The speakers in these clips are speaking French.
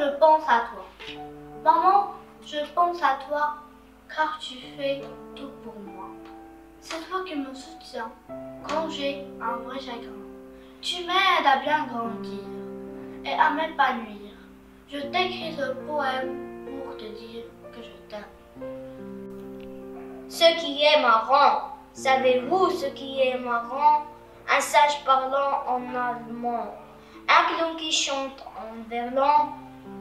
je pense à toi. Maman, je pense à toi car tu fais tout pour moi. C'est toi qui me soutiens quand j'ai un vrai chagrin. Tu m'aides à bien grandir et à m'épanouir. Je t'écris ce poème pour te dire que je t'aime. Ce qui est marrant, savez-vous ce qui est marrant? Un sage parlant en allemand, un clown qui chante en verlan,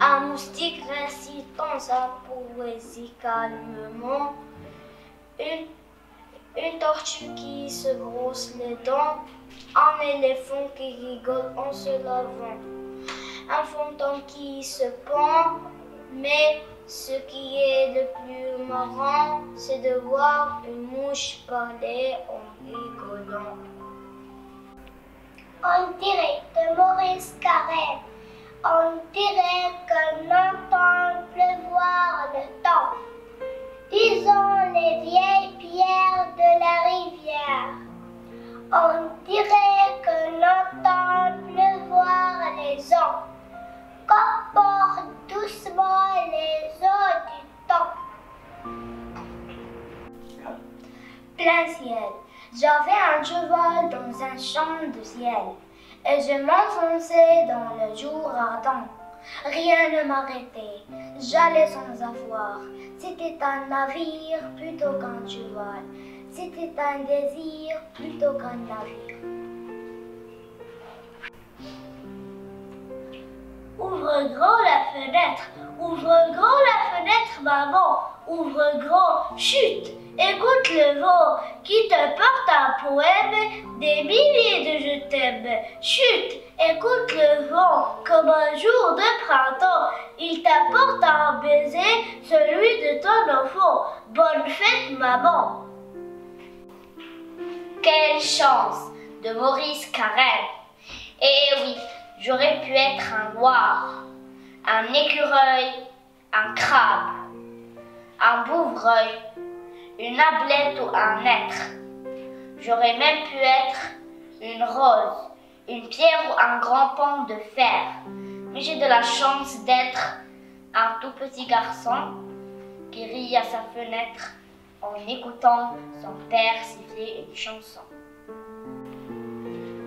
un moustique récitant sa poésie calmement, une tortue qui se brosse les dents, un éléphant qui rigole en se lavant, un fantôme qui se pend, mais ce qui est le plus marrant, c'est de voir une mouche parler en rigolant. On dirait de Maurice Carrel, on dirait qu'on entend pleuvoir le temps. Disons les vieilles pierres de la rivière. On dirait qu'on entend pleuvoir les eaux, qu'emportent doucement les eaux du temps. Plein ciel. J'avais un cheval dans un champ de ciel, et je m'enfonçais dans le jour ardent. Rien ne m'arrêtait, j'allais sans avoir. C'était un navire plutôt qu'un cheval, c'était un désir plutôt qu'un navire. Ouvre grand la fenêtre, ouvre grand la fenêtre, maman, ouvre grand, chut, écoute le vent qui te porte un poème, des milliers de je t'aime. Chut, écoute le vent, comme un jour de printemps, il t'apporte un baiser, celui de ton enfant. Bonne fête, maman. Quelle chance de Maurice Carrel. Eh oui, j'aurais pu être un loir, un écureuil, un crabe, un bouvreuil, une ablette ou un être. J'aurais même pu être une rose, une pierre ou un grand pan de fer. Mais j'ai de la chance d'être un tout petit garçon qui rit à sa fenêtre en écoutant son père siffler une chanson.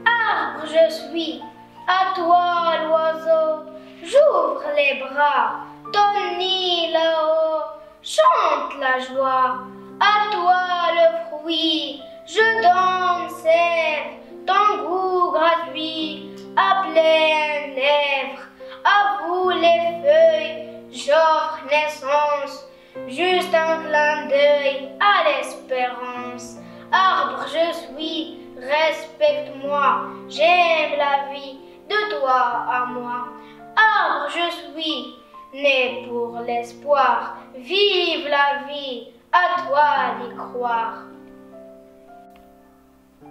Arbre je suis, à toi l'oiseau, j'ouvre les bras, ton nid là-haut, chante la joie, à toi le fruit, je donne sève, ton goût gratuit, à pleines lèvres, à vous les feuilles, j'offre naissance, juste un clin d'œil à l'espérance. Arbre je suis, respecte-moi, j'aime la vie, de toi à moi. Arbre je suis, né pour l'espoir, vive la vie, à toi d'y croire.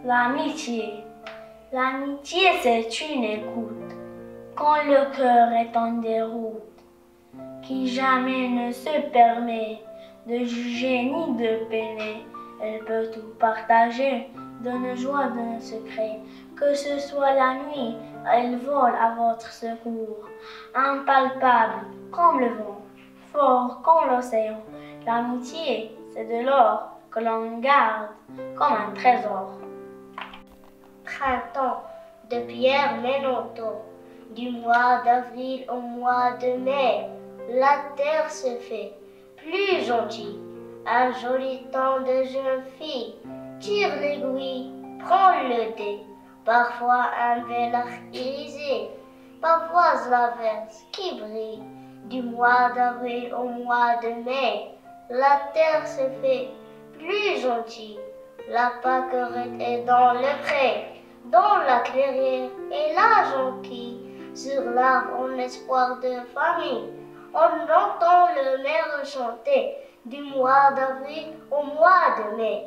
L'amitié. L'amitié, c'est une écoute, quand le cœur est en déroute, qui jamais ne se permet de juger ni de peiner. Elle peut tout partager, de nos joies, de nos secrets. Que ce soit la nuit, elle vole à votre secours, impalpable comme le vent, fort comme l'océan. L'amitié, c'est de l'or que l'on garde comme un trésor. Printemps de Pierre Menontot, du mois d'avril au mois de mai, la terre se fait plus gentille. Un joli temps de jeune fille, tire l'aiguille, prends le dé. Parfois un bel arc irisé, parfois l'averse qui brille. Du mois d'avril au mois de mai, la terre se fait plus gentille. La pâquerette est dans le pré, dans la clairière et la jonquille. Sur l'arbre en espoir de famille, on entend le merle chanter. Du mois d'avril au mois de mai.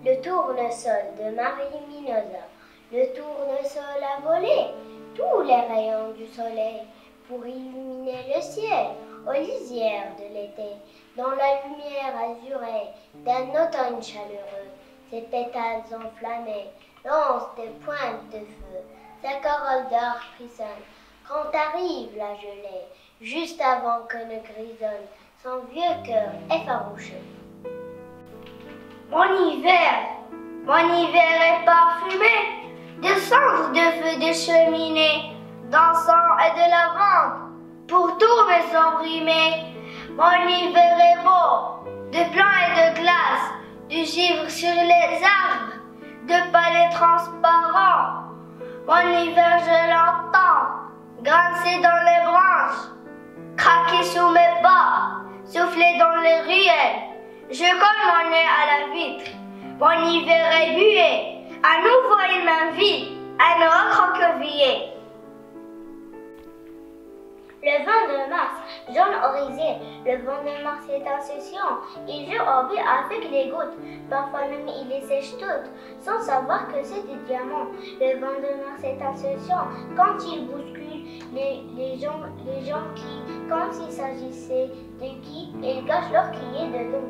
Le tournesol de Marie Minosa. Le tournesol a volé tous les rayons du soleil pour illuminer le ciel aux lisières de l'été. Dans la lumière azurée d'un automne chaleureux, ses pétales enflammés lancent des pointes de feu. Sa corolle d'or frissonne Quand arrive la gelée, juste avant que ne grisonne son vieux cœur effarouché. Mon hiver est parfumé de cendres de feu de cheminée, d'encens et de lavande pour tous mes opprimés. Mon hiver est beau, de blanc et de glace, du givre sur les arbres, de palais transparents. Mon hiver, je l'entends, grincer dans les branches, craquer sous mes pas, souffler dans les ruelles. Je colle mon nez à la vitre, mon hiver est bué, à nouveau il m'invite à me recroqueviller. Le vent de mars, jaune orisé, le vent de mars est insouciant. Il joue au but avec les gouttes, parfois même il les sèche toutes, sans savoir que c'est des diamants. Le vent de mars est insouciant quand il bouscule les gens qui, quand il s'agissait de qui, ils gâchent leur crier de dos.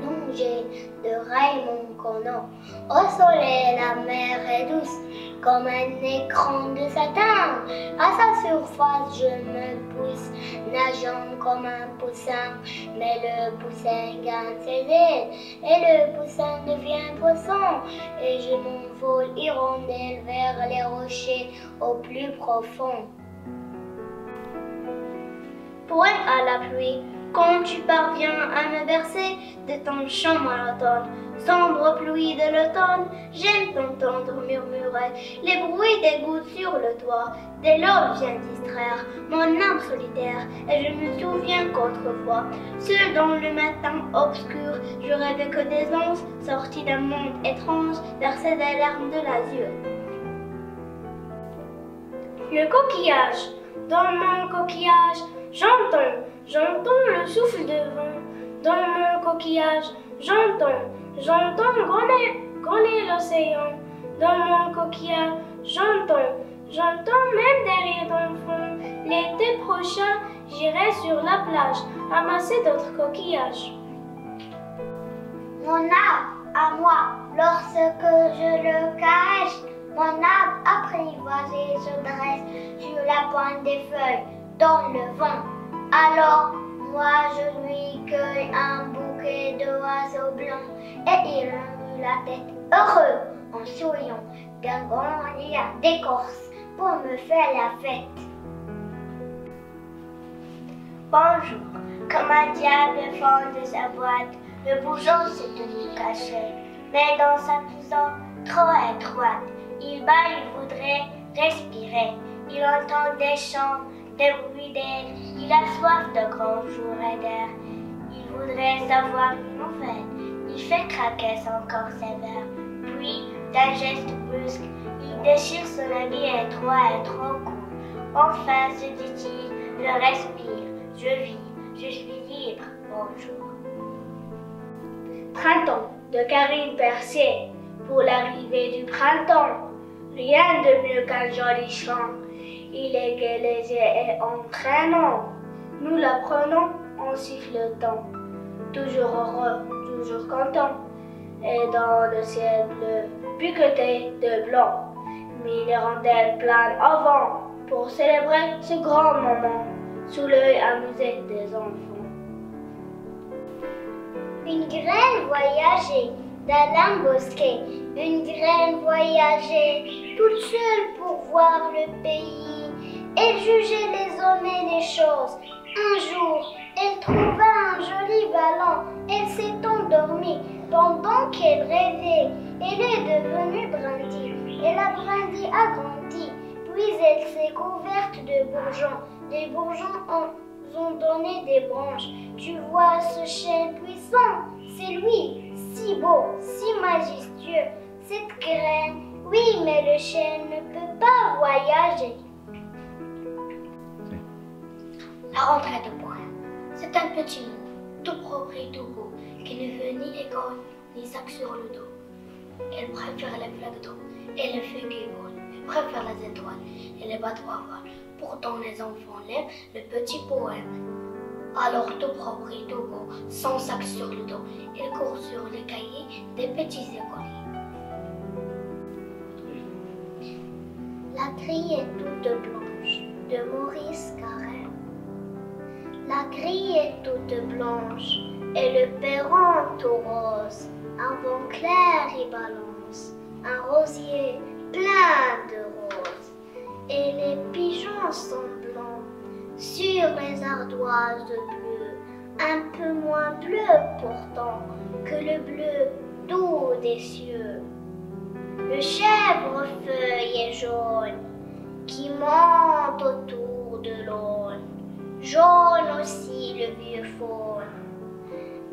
Plongée de Raymond Queneau, au soleil la mer est douce, comme un écran de satin. À sa surface je me pousse, nageant comme un poussin. Mais le poussin gagne ses ailes, et le poussin devient poisson. Et je m'envole hirondelle vers les rochers au plus profond. Poème à la pluie. Quand tu parviens à me bercer de ton chant monotone, sombre pluie de l'automne, j'aime t'entendre murmurer les bruits des gouttes sur le toit. Dès l'eau vient distraire mon âme solitaire, et je me souviens qu'autrefois, seul dans le matin obscur, je rêvais que des anges sortis d'un monde étrange versaient des larmes de l'azur. Le coquillage, dans mon coquillage, j'entends le souffle de vent. Dans mon coquillage, j'entends gronder l'océan. Dans mon coquillage, j'entends même des rires d'enfants. L'été prochain, j'irai sur la plage, amasser d'autres coquillages. Mon arbre à moi, lorsque je le cache, mon arbre apprivoisé se dresse sur la pointe des feuilles, dans le vent. Alors, moi je lui cueille un bouquet d'oiseaux blancs et il remue la tête heureux en souriant d'un grand lien d'écorce pour me faire la fête. Bonjour, comme un diable fond de sa boîte, le bourgeon s'est tenu caché, mais dans sa maison trop étroite, il voudrait respirer, il entend des chants, des bruits d'ailes, il a soif de grands jours et d'air. Il voudrait savoir une nouvelle, il fait craquer son corps sévère. Puis, d'un geste brusque, il déchire son habit étroit et trop court. Enfin, se dit-il, je respire, je vis, je suis libre, bonjour. Printemps de Karine Percier, pour l'arrivée du printemps. Rien de mieux qu'un joli chant. Il est gai, léger et entraînant. Nous l'apprenons en sifflotant. Toujours heureux, toujours content. Et dans le ciel bleu, piqueté de blanc, mille hirondelles planent au vent pour célébrer ce grand moment sous l'œil amusé des enfants. Une graine voyageait d'Alain Bosquet, une graine voyageait toute seule pour voir le pays. Elle jugeait les hommes et les choses. Un jour, elle trouva un joli ballon. Elle s'est endormie pendant qu'elle rêvait. Elle est devenue brindille. Et la brindille a grandi. Puis elle s'est couverte de bourgeons. Les bourgeons ont donné des branches. Tu vois ce chêne puissant, c'est lui, si beau, si majestueux. Cette graine, oui, mais le chêne ne peut pas voyager. La rentrée de poème, c'est un petit mot, tout propre et tout beau, qui ne veut ni l'école, ni sac sur le dos. Elle préfère les flaques d'eau et les feuilles qui volent. Elle préfère les étoiles et les bateaux à voile. Pourtant les enfants l'aiment, le petit poème. Alors tout propre et tout beau, sans sac sur le dos, elle court sur les cahiers des petits écoliers. La grille est toute blanche de Maurice Carême. La grille est toute blanche et le perron tout rose. Un vent clair y balance, un rosier plein de roses. Et les pigeons sont blancs sur les ardoises bleues, un peu moins bleu pourtant que le bleu doux des cieux. Le chèvrefeuille est jaune qui monte autour de l'aune, jaune aussi le vieux faune.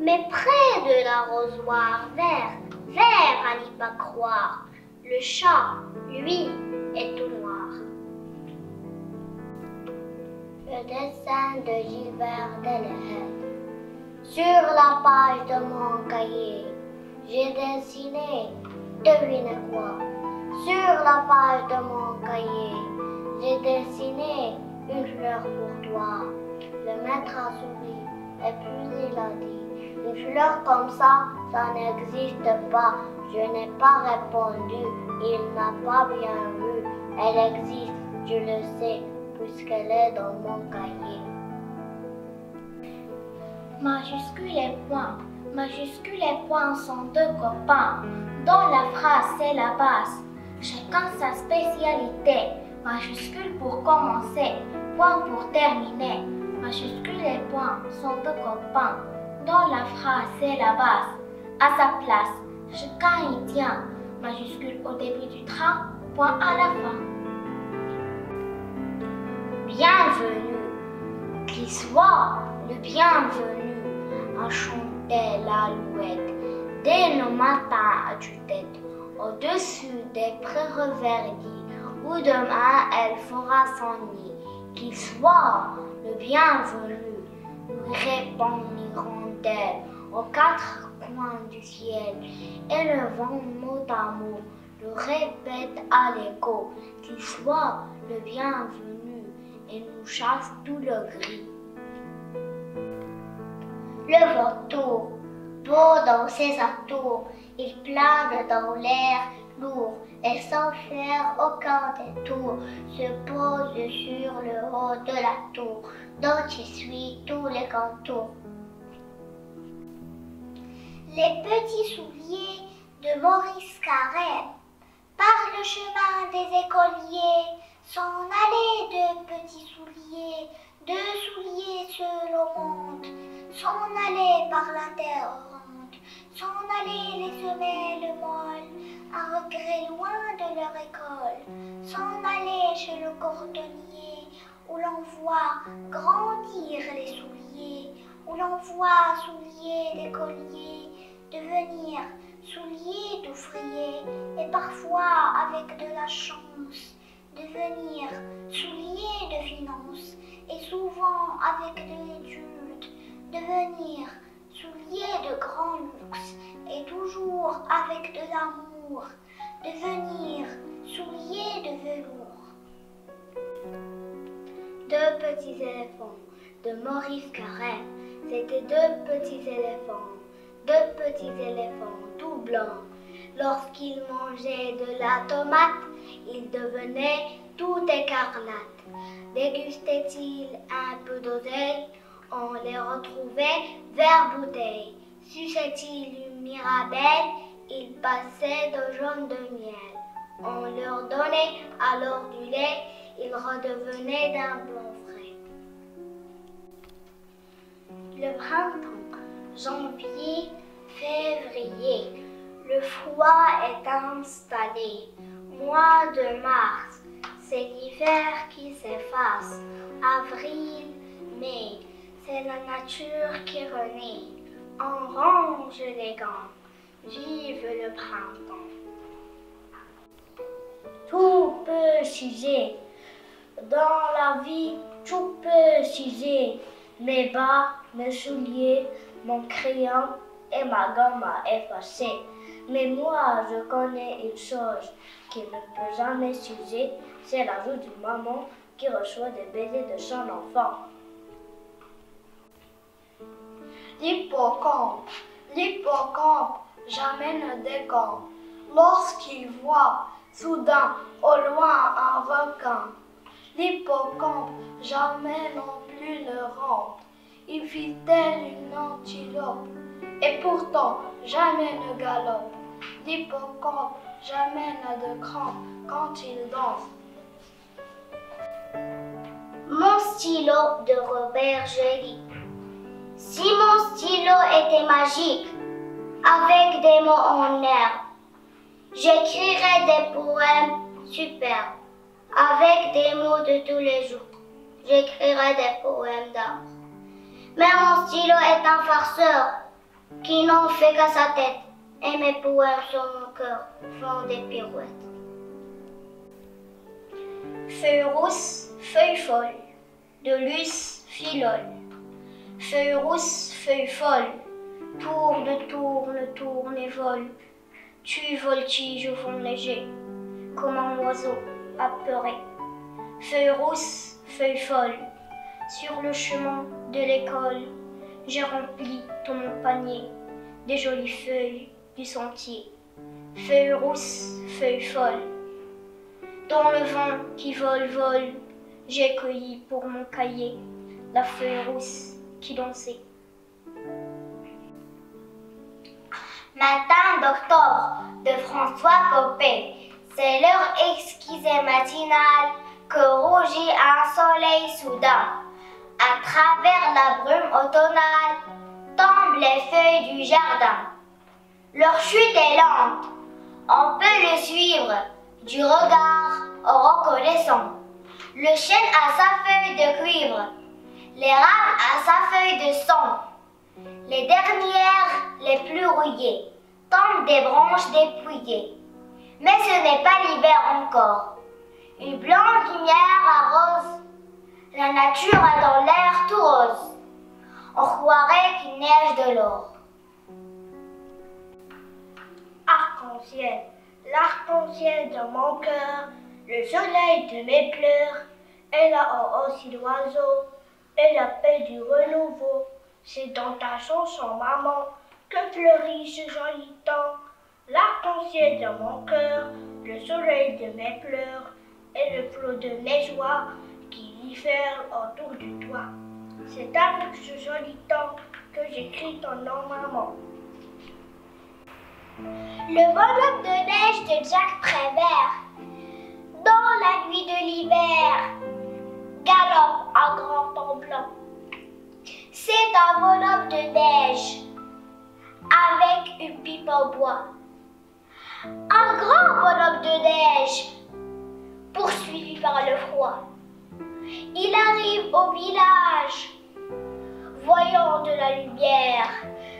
Mais près de l'arrosoir vert, vert à n'y pas croire, le chat, lui, est tout noir. Le dessin de Gilbert Delahette. Sur la page de mon cahier, j'ai dessiné, devinez quoi? Sur la page de mon cahier, j'ai dessiné une fleur pour toi. Le maître a souri et puis il a dit: une fleur comme ça n'existe pas. Je n'ai pas répondu, il n'a pas bien vu. Elle existe, je le sais, puisqu'elle est dans mon cahier. Majuscule et point. Majuscule et point sont deux copains, dont la phrase c'est la base. Chacun sa spécialité. Majuscule pour commencer, point pour terminer. Majuscule et point sont deux copains, dont la phrase c'est la base. À sa place, chacun y tient. Majuscule au début du train, point à la fin. Bienvenue, qui soit le bienvenu, a chanté l'alouette dès le matin à tue-tête, au-dessus des prés reverdis, où demain elle fera son nid. Qu'il soit le bienvenu, lui répond l'hirondelle aux quatre coins du ciel, et le vent mot à mot le répète à l'écho. Qu'il soit le bienvenu et nous chasse tout le gris. Le vautour, beau dans ses atours, il plane dans l'air lourd et sans faire aucun détour, se pose sur le haut de la tour, dont il suit tous les contours. Les petits souliers de Maurice Carême, par le chemin des écoliers, s'en allaient de petits souliers, deux souliers seuls au monde, s'en allaient par la terre ronde, s'en allaient les semelles molles, à regret loin de leur école, s'en allaient chez le cordonnier, où l'on voit grandir les souliers, où l'on voit souliers d'écoliers devenir souliers d'ouvriers, et parfois avec de la chance devenir souliers de finance, et souvent avec de l'étude devenir souliers de grand luxe, et toujours avec de l'amour devenir souliers de velours. Deux petits éléphants de Maurice Carême. C'était deux petits éléphants tout blancs. Lorsqu'ils mangeaient de la tomate, ils devenaient tout écarlates. Dégustaient-ils un peu d'oseille, on les retrouvait vers bouteille. Suçaient-ils une mirabelle, ils passaient de jaune de miel. On leur donnait alors du lait, ils redevenaient d'un blanc frais. Le printemps, janvier, février, le froid est installé. Mois de mars, c'est l'hiver qui s'efface. Avril, mai, c'est la nature qui renaît. On range les gants, vive le printemps. Tout peut s'user, dans la vie tout peut s'user. Mes bas, mes souliers, mon crayon et ma gomme à effacer. Mais moi, je connais une chose qui ne peut jamais s'user, c'est la joue d'une maman qui reçoit des baisers de son enfant. L'hippocampe jamais ne décampe. Lorsqu'il voit Soudain, au loin, un requin. L'hippocampe jamais non plus ne rentre. Il fit tel une antilope, et pourtant jamais ne galope. L'hippocampe jamais n'a de crampes quand il danse. Mon stylo de Robert Joly. Si mon stylo était magique, avec des mots en herbe, j'écrirais des poèmes superbes. Avec des mots de tous les jours, j'écrirais des poèmes d'art. Mais mon stylo est un farceur qui n'en fait qu'à sa tête. Et mes poèmes sur mon cœur font des pirouettes. Feuille rousse, feuille folle, de Luce Filole. Feuille rousse, feuille folle, tourne et vole. Tu voltiges au fond léger, comme un oiseau apeuré. Feuille rousse, feuille folle, sur le chemin de l'école, j'ai rempli ton panier des jolies feuilles du sentier. Feuille rousse, feuille folle, dans le vent qui vole, j'ai cueilli pour mon cahier la feuille rousse qui dansait. Matin d'octobre de François Copé, c'est l'heure exquise et matinale que rougit un soleil soudain. À travers la brume automnale tombent les feuilles du jardin. Leur chute est lente, on peut le suivre du regard en reconnaissant. Le chêne a sa feuille de cuivre, l'érable a sa feuille de sang. Les dernières, les plus rouillées, tombent des branches dépouillées. Mais ce n'est pas l'hiver encore. Une blanche lumière arrose. La nature a dans l'air tout rose. On croirait qu'il neige de l'or. Arc-en-ciel, l'arc-en-ciel dans mon cœur, le soleil de mes pleurs, et là-haut aussi l'oiseau, et la paix du renouveau. C'est dans ta chanson, maman, que fleurit ce joli temps. L'arc-en-ciel dans mon cœur, le soleil de mes pleurs, et le flot de mes joies qui diffèrent autour de toi. C'est avec ce joli temps que j'écris ton nom, maman. Le bonhomme de neige de Jacques Prévert, dans la nuit de l'hiver, galope un grand temps blanc. C'est un bonhomme de neige, avec une pipe en bois. Un grand bonhomme de neige, poursuivi par le froid. Il arrive au village, voyant de la lumière,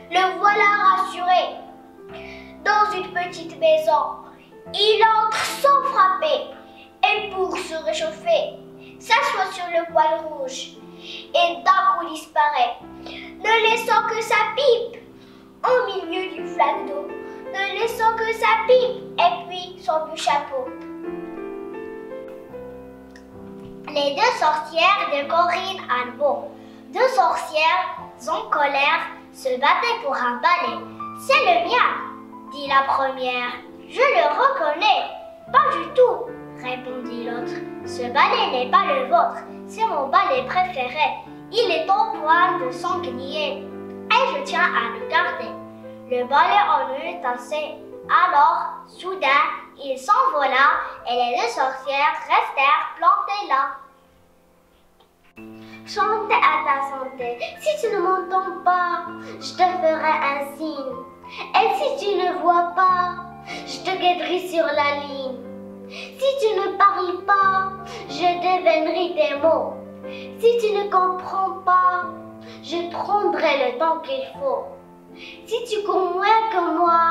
le voilà rassuré. Dans une petite maison, il entre sans frapper, et pour se réchauffer, s'assoit sur le poêle rouge, et d'un coup disparaît, ne laissant que sa pipe au milieu du flaque d'eau, ne laissant que sa pipe et puis son vieux chapeau. Les deux sorcières de Corinne Annebault. Deux sorcières en colère se battaient pour un balai. C'est le mien, dit la première. Je le reconnais. Pas du tout, répondit l'autre. Ce balai n'est pas le vôtre, c'est mon balai préféré. Il est en poil de sanglier et je tiens à le garder. Le balai en eut assez. Alors, soudain, il s'envola et les deux sorcières restèrent plantées là. Chante à ta santé. Si tu ne m'entends pas, je te ferai un signe. Et si tu ne vois pas, je te guetterai sur la ligne. Si tu ne parles pas, je devainerai tes mots. Si tu ne comprends pas, je prendrai le temps qu'il faut. Si tu cours moins que moi,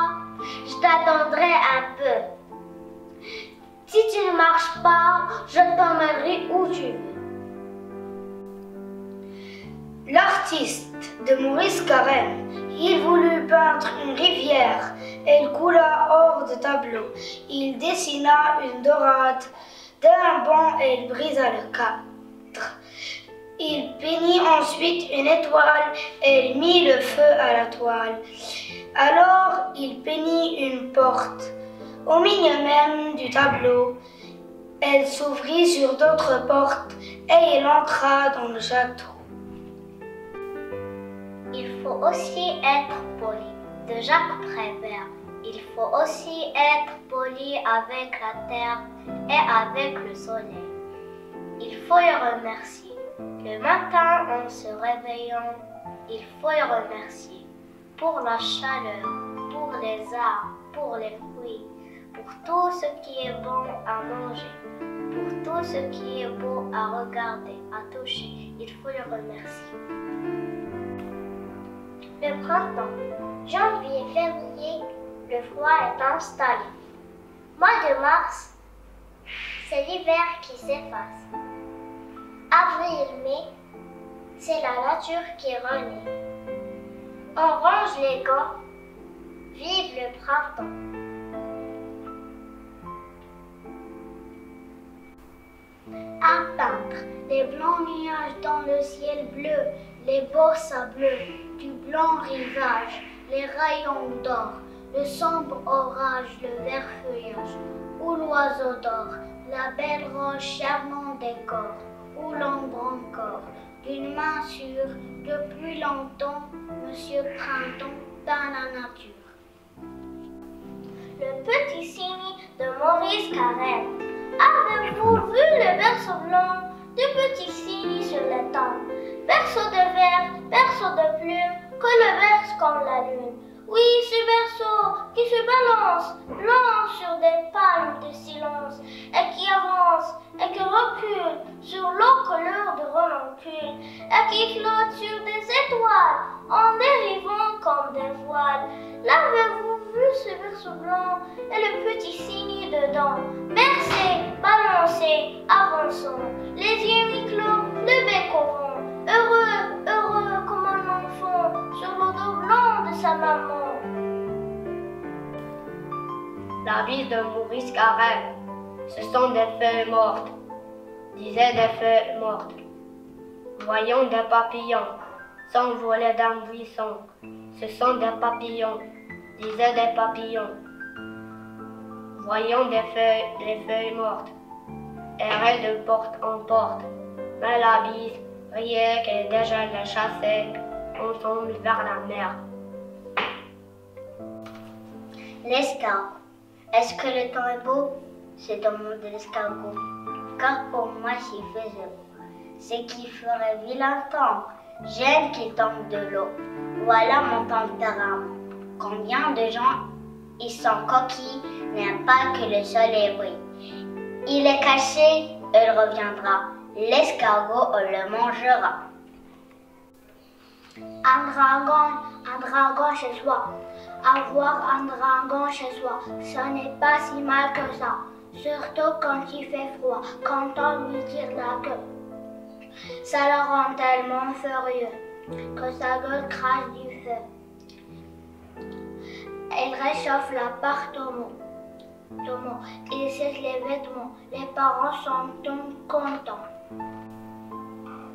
je t'attendrai un peu. Si tu ne marches pas, je t'emmènerai où tu veux. L'artiste de Maurice Carême, il voulut peindre une rivière et il coula hors de tableau. Il dessina une dorade d'un banc et il brisa le cadre. Il peignit ensuite une étoile et il mit le feu à la toile. Alors il peignit une porte Au milieu même du tableau, elle s'ouvrit sur d'autres portes et il entra dans le château. Il faut aussi être poli. De Jacques Prévert. Il faut aussi être poli avec la terre et avec le soleil. Il faut les remercier. Le matin, en se réveillant, il faut les remercier pour la chaleur, pour les arbres, pour les fruits, pour tout ce qui est bon à manger, pour tout ce qui est beau à regarder, à toucher. Il faut les remercier. Le printemps, janvier, février, le froid est installé. Mois de mars, c'est l'hiver qui s'efface. Avril, mai, c'est la nature qui renaît. On range les gants, vive le printemps. À peindre, les blancs nuages dans le ciel bleu, les beaux sableux, du blanc rivage, les rayons d'or, le sombre orage, le vert feuillage, où l'oiseau dort, la belle roche charmant décor, où l'ombre encore, d'une main sûre, depuis longtemps, Monsieur Printemps peint la nature. Le petit cygne de Maurice Carrel. Avez-vous vu le berceau blanc du petit cygne sur l'étang? Berceau de verre, berceau de plumes, que le berce comme la lune. Oui, ce berceau qui se balance, blanc sur des palmes de silence, et qui avance, et qui recule sur l'eau couleur de renoncule, et qui flotte sur des étoiles, en dérivant comme des voiles. L'avez-vous vu ce berceau blanc, et le petit cygne dedans? Bercé, balancé, avançant, les yeux mi-clos, le bec au vent, heureux, heureux comme un enfant, sur le dos blanc de sa maman. La vie de Maurice Carrel, ce sont des feuilles mortes, disaient des feuilles mortes. Voyons des papillons s'envoler d'un buisson, ce sont des papillons, disaient des papillons. Voyons des feuilles mortes, erraient de porte en porte, mais la bise riait qu'elle déjà les chassait ensemble vers la mer. L'escargot. Est-ce que le temps est beau? Se demande l'escargot. Car pour moi, s'il faisait beau, c'est qu'il ferait vilain temps. J'aime qu'il tombe de l'eau. Voilà mon tempérament. Combien de gens, ils sont coquilles, n'aiment pas que le soleil brille. Il est caché, il reviendra. L'escargot le mangera. Un dragon chez soi. Avoir un dragon chez soi, ce n'est pas si mal que ça. Surtout quand il fait froid, quand on lui tire la gueule. Ça le rend tellement furieux que sa gueule crache du feu. Elle réchauffe l'appartement. Il sèche les vêtements. Les parents sont donc contents.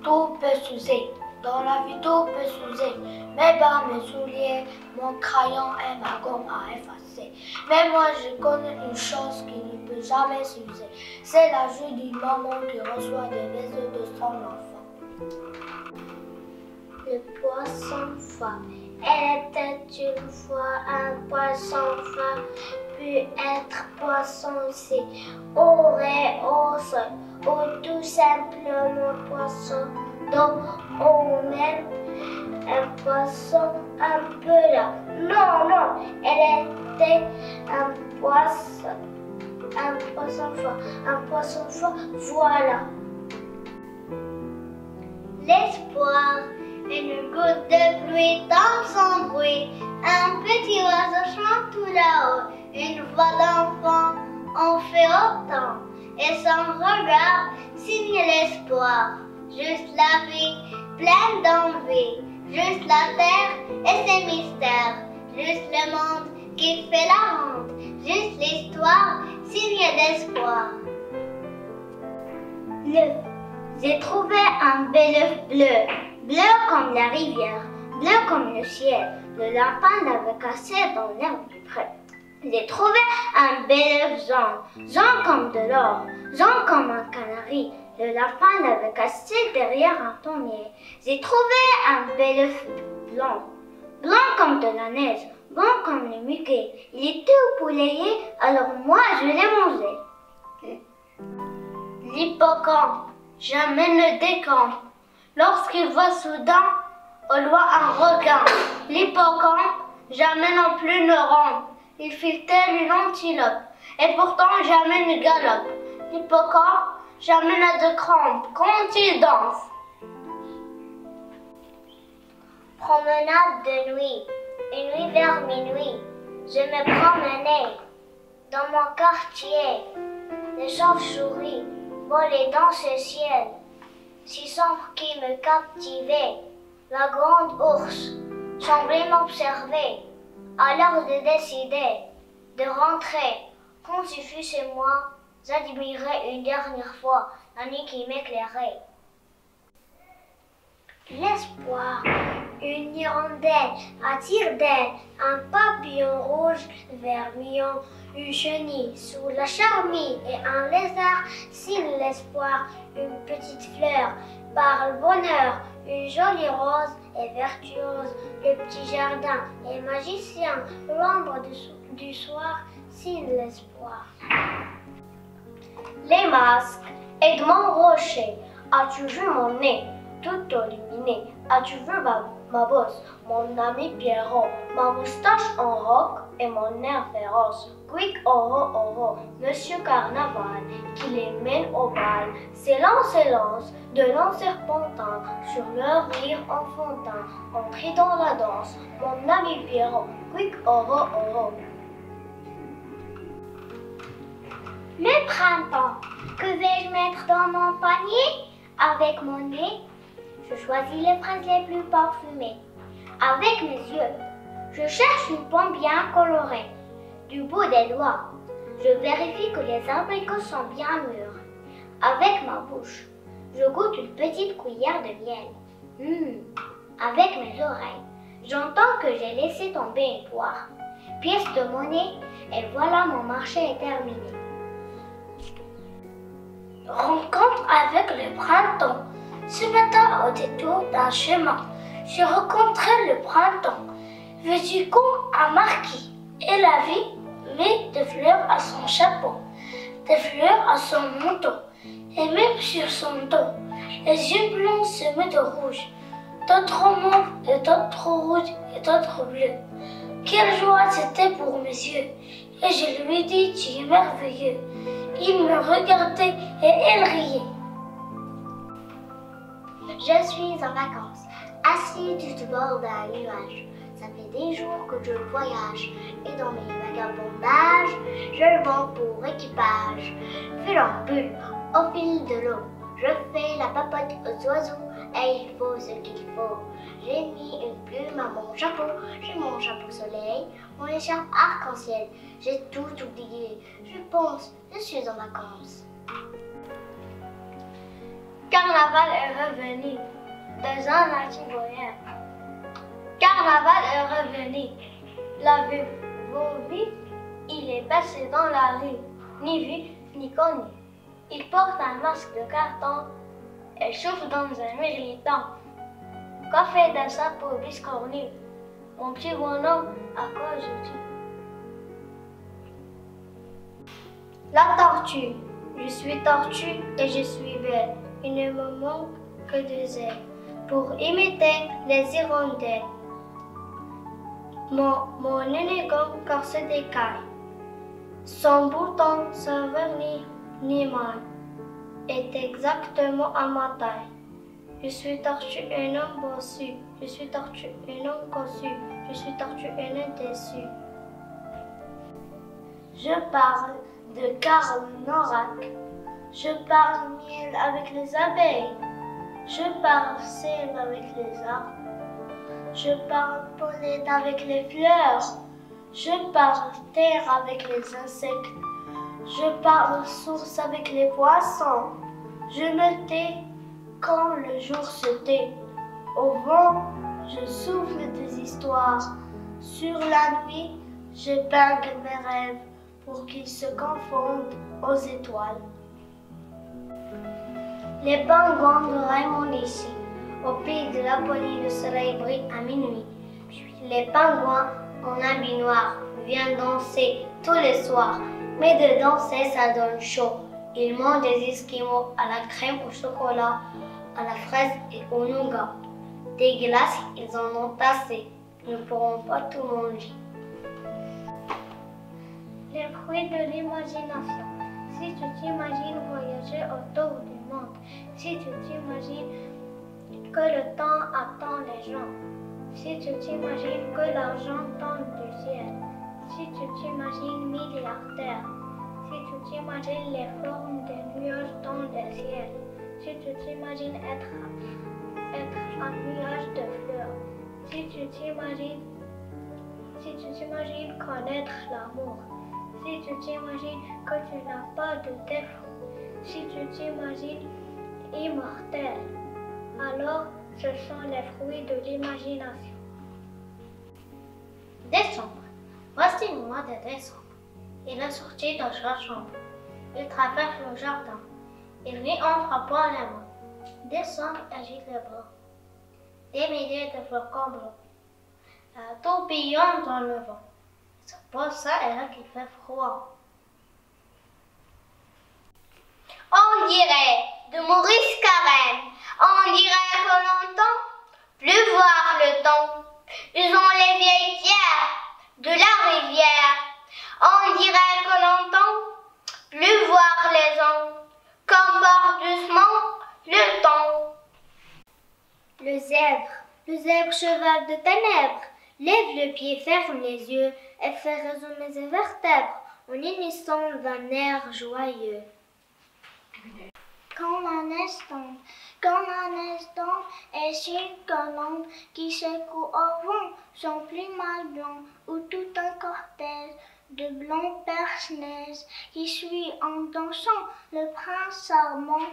Tout peut s'user. Dans la vie, tout peut s'user. Mes bas, mes souliers, mon crayon et ma gomme à effacer. Mais moi, je connais une chose qui ne peut jamais s'user. C'est la joue d'une maman qui reçoit des baisers de son enfant. Le poisson femme. Elle était une fois un poisson femme, puis être poisson aussi, aurait os, ou tout simplement poisson d'eau, ou même un poisson un peu là. Non, elle était un poisson fort, voilà. L'espoir. Une goutte de pluie dans son bruit, un petit oiseau chante tout là-haut, une voix d'enfant en fait autant, et son regard signe l'espoir. Juste la vie pleine d'envie, juste la terre et ses mystères, juste le monde qui fait la ronde, juste l'histoire signe d'espoir. L'œuf. J'ai trouvé un bel œuf bleu. Bleu comme la rivière, bleu comme le ciel. Le lapin l'avait cassé dans l'herbe du pré. J'ai trouvé un bel œuf jaune comme de l'or, jaune comme un canari. Le lapin l'avait caché derrière un pommier. J'ai trouvé un bel œuf blanc, blanc comme de la neige, blanc comme le muguet. Il était au poulailler, alors moi je l'ai mangé. L'hippocampe jamais ne décampe. Lorsqu'il voit soudain au loin un requin, l'hippocampe jamais non plus ne rampe. Il fit tel une antilope, et pourtant jamais ne galope. L'hippocampe jamais n'a de crampes quand il danse. Promenade de nuit, une nuit vers minuit, je me promenais dans mon quartier. Les chauves-souris volaient dans ce ciel, si sombre qui me captivait. La grande ours semblait m'observer. Alors je décidai de rentrer. Quand je fus chez moi, j'admirai une dernière fois la nuit qui m'éclairait. L'espoir, une hirondelle à tire-d'aile, un papillon rouge vermillon, une chenille sous la charmille et un lézard signe l'espoir, une petite fleur parle bonheur, une jolie rose est vertueuse, le petit jardin est magicien, l'ombre du soir signe l'espoir. Les masques, Edmond Rocher, as-tu vu mon nez tout illuminé? As-tu vu ma bosse, mon ami Pierrot, ma moustache en roc et mon air féroce? Quick oro, Monsieur Carnaval, qui les mène au bal, s'élance de longs serpentins sur leur rire enfantin, entré dans la danse, mon ami Pierrot, quick oro. Le printemps, que vais-je mettre dans mon panier? Avec mon nez, je choisis les fraises les plus parfumées. Avec mes yeux, je cherche une pomme bien colorée. Du bout des doigts, je vérifie que les abricots sont bien mûrs. Avec ma bouche, je goûte une petite cuillère de miel. Avec mes oreilles, j'entends que j'ai laissé tomber une poire. Pièce de monnaie, et voilà mon marché est terminé. Rencontre avec le printemps. Ce matin, au détour d'un chemin, j'ai rencontré le printemps, vêtu comme un marquis. Elle avait mis des fleurs à son chapeau, des fleurs à son manteau, et même sur son dos, les yeux blancs semés de rouge, d'autres mauves et d'autres rouges et d'autres bleus. Quelle joie c'était pour mes yeux, et je lui dis, tu es merveilleux. Il me regardait et elle riait. Je suis en vacances, assis tout au bord d'un nuage. Ça fait des jours que je voyage, et dans mes vagabondages, je le vends pour équipage. Funambule au fil de l'eau, je fais la papote aux oiseaux, et il faut ce qu'il faut. J'ai mis une plume à mon chapeau, j'ai mon chapeau soleil, mon écharpe arc-en-ciel. J'ai tout oublié, je pense, je suis en vacances. Carnaval est revenu dans un antivoyant. Carnaval est revenu. L'avez-vous vu? Il est passé dans la rue, ni vu ni connu. Il porte un masque de carton et chauffe dans un militant. Coiffé d'un chapeau biscornu, mon petit bonhomme à quoi je tue. La tortue. Je suis tortue et je suis belle. Il ne me manque que des ailes pour imiter les hirondelles. Mon élégant corps se décaille. Son bouton, sans vernis ni maille, est exactement à ma taille. Je suis tortue et non bossu. Je suis tortue et non cossu. Je suis tortue et non déçu. Je parle de Karl Norak. Je parle miel avec les abeilles. Je parle sel avec les arbres. Je parle pollen avec les fleurs. Je parle terre avec les insectes. Je parle source avec les poissons. Je me tais quand le jour se tait. Au vent, je souffle des histoires. Sur la nuit, Je pingue mes rêves pour qu'ils se confondent aux étoiles. Les pingouins de Raymond ici. Au pays de Laponie, le soleil brille à minuit. Puis les pingouins en habit noir viennent danser tous les soirs. Mais de danser, ça donne chaud. Ils mangent des esquimaux à la crème au chocolat, à la fraise et au nougat. Des glaces, ils en ont assez. Ils ne pourront pas tout manger. Les fruits de l'imagination. Si tu t'imagines voyager autour du monde, si tu t'imagines que le temps attend les gens, si tu t'imagines que l'argent tombe du ciel, si tu t'imagines milliardaire, si tu t'imagines les formes des nuages dans le ciel, si tu t'imagines être un nuage de fleurs, si tu t'imagines connaître l'amour, si tu t'imagines que tu n'as pas de défaut, si tu t'imagines immortel, alors ce sont les fruits de l'imagination. Décembre. Voici le mois de décembre. Il est sorti de sa chambre. Il traverse le jardin. Il rit en frappant les mains. Décembre agite les bras. Des milliers de flocons blancs tourbillonnent dans le vent. C'est pour ça et là qu'il fait froid. On dirait de Maurice Carême. On dirait que l'on n'entend plus voir le temps. Ils ont les vieilles pierres de la rivière. On dirait que l'on n'entend plus voir les ans. Qu'emporte doucement le temps. Le zèbre cheval de ténèbres, lève le pied, ferme les yeux et fait résonner ses vertèbres en unissant d'un air joyeux. Quand la neige tombe et sur une colombe qui secoue au vent son plumage blanc, ou tout un cortège de blonds perche-neige qui suit en dansant le prince charmant